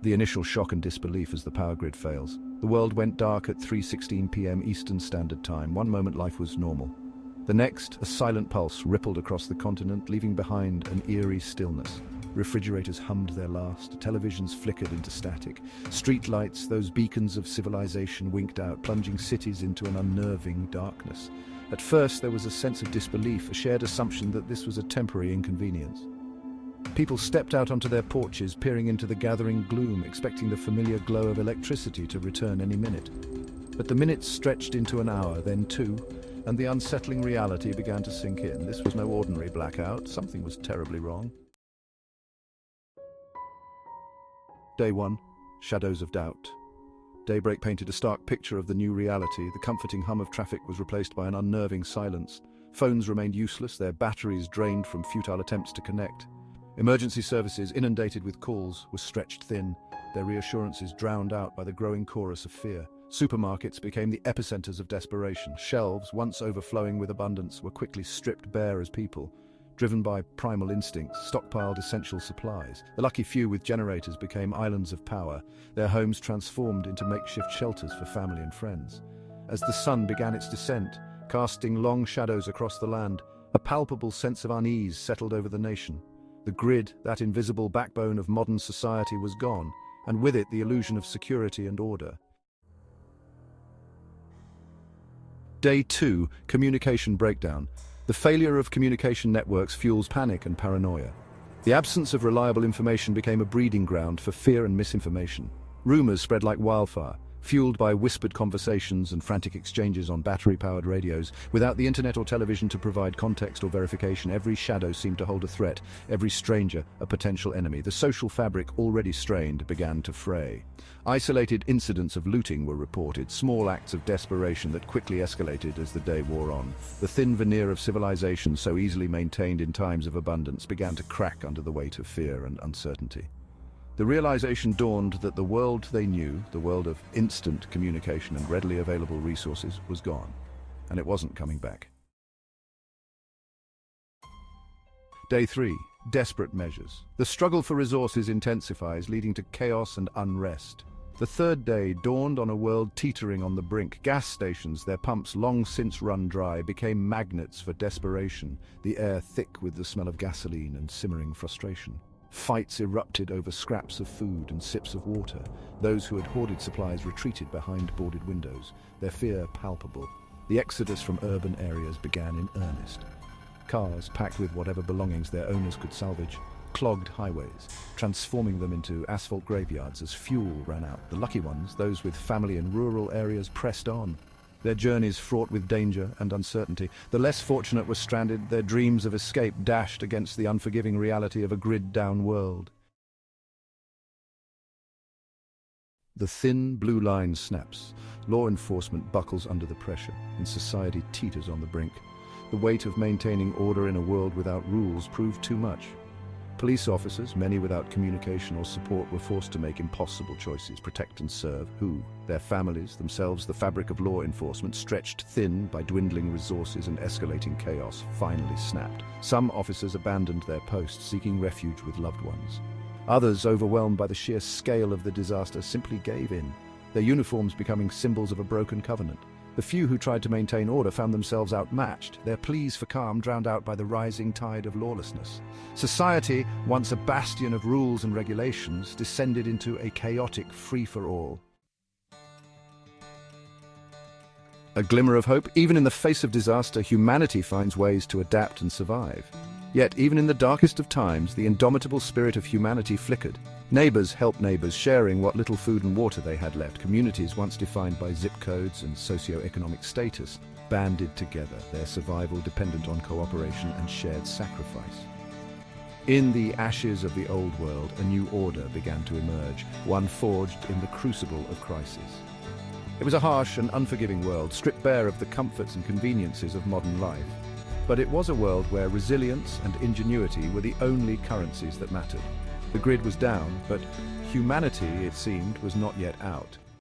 The initial shock and disbelief as the power grid fails. The world went dark at 3:16 p.m. Eastern Standard Time. One moment life was normal. The next, a silent pulse rippled across the continent, leaving behind an eerie stillness. Refrigerators hummed their last, televisions flickered into static. Streetlights, those beacons of civilization, winked out, plunging cities into an unnerving darkness. At first there was a sense of disbelief, a shared assumption that this was a temporary inconvenience. People stepped out onto their porches, peering into the gathering gloom, expecting the familiar glow of electricity to return any minute. But the minutes stretched into an hour, then two, and the unsettling reality began to sink in. This was no ordinary blackout. Something was terribly wrong. Day 1. Shadows of doubt. Daybreak painted a stark picture of the new reality. The comforting hum of traffic was replaced by an unnerving silence. Phones remained useless, their batteries drained from futile attempts to connect. Emergency services, inundated with calls, were stretched thin, their reassurances drowned out by the growing chorus of fear. Supermarkets became the epicenters of desperation. Shelves, once overflowing with abundance, were quickly stripped bare as people, driven by primal instincts, stockpiled essential supplies. The lucky few with generators became islands of power, their homes transformed into makeshift shelters for family and friends. As the sun began its descent, casting long shadows across the land, a palpable sense of unease settled over the nation. The grid, that invisible backbone of modern society, was gone, and with it the illusion of security and order. Day 2, communication breakdown. The failure of communication networks fuels panic and paranoia. The absence of reliable information became a breeding ground for fear and misinformation. Rumors spread like wildfire, fueled by whispered conversations and frantic exchanges on battery-powered radios. Without the internet or television to provide context or verification, every shadow seemed to hold a threat, every stranger a potential enemy. The social fabric, already strained, began to fray. Isolated incidents of looting were reported, small acts of desperation that quickly escalated as the day wore on. The thin veneer of civilization, so easily maintained in times of abundance, began to crack under the weight of fear and uncertainty. The realization dawned that the world they knew, the world of instant communication and readily available resources, was gone, and it wasn't coming back. Day 3. Desperate measures. The struggle for resources intensifies, leading to chaos and unrest. The third day dawned on a world teetering on the brink. Gas stations, their pumps long since run dry, became magnets for desperation, the air thick with the smell of gasoline and simmering frustration. Fights erupted over scraps of food and sips of water. Those who had hoarded supplies retreated behind boarded windows, their fear palpable. The exodus from urban areas began in earnest. Cars, packed with whatever belongings their owners could salvage, clogged highways, transforming them into asphalt graveyards as fuel ran out. The lucky ones, those with family in rural areas, pressed on, their journeys fraught with danger and uncertainty. The less fortunate were stranded, their dreams of escape dashed against the unforgiving reality of a grid-down world. The thin blue line snaps. Law enforcement buckles under the pressure, and society teeters on the brink. The weight of maintaining order in a world without rules proved too much. Police officers, many without communication or support, were forced to make impossible choices: protect and serve who? Their families, themselves. The fabric of law enforcement, stretched thin by dwindling resources and escalating chaos, finally snapped. Some officers abandoned their posts, seeking refuge with loved ones. Others, overwhelmed by the sheer scale of the disaster, simply gave in, their uniforms becoming symbols of a broken covenant. The few who tried to maintain order found themselves outmatched, their pleas for calm drowned out by the rising tide of lawlessness. Society, once a bastion of rules and regulations, descended into a chaotic free-for-all. A glimmer of hope: even in the face of disaster, humanity finds ways to adapt and survive. Yet, even in the darkest of times, the indomitable spirit of humanity flickered. Neighbors helped neighbors, sharing what little food and water they had left. Communities, once defined by zip codes and socio-economic status, banded together, their survival dependent on cooperation and shared sacrifice. In the ashes of the old world, a new order began to emerge, one forged in the crucible of crisis. It was a harsh and unforgiving world, stripped bare of the comforts and conveniences of modern life. But it was a world where resilience and ingenuity were the only currencies that mattered. The grid was down, but humanity, it seemed, was not yet out.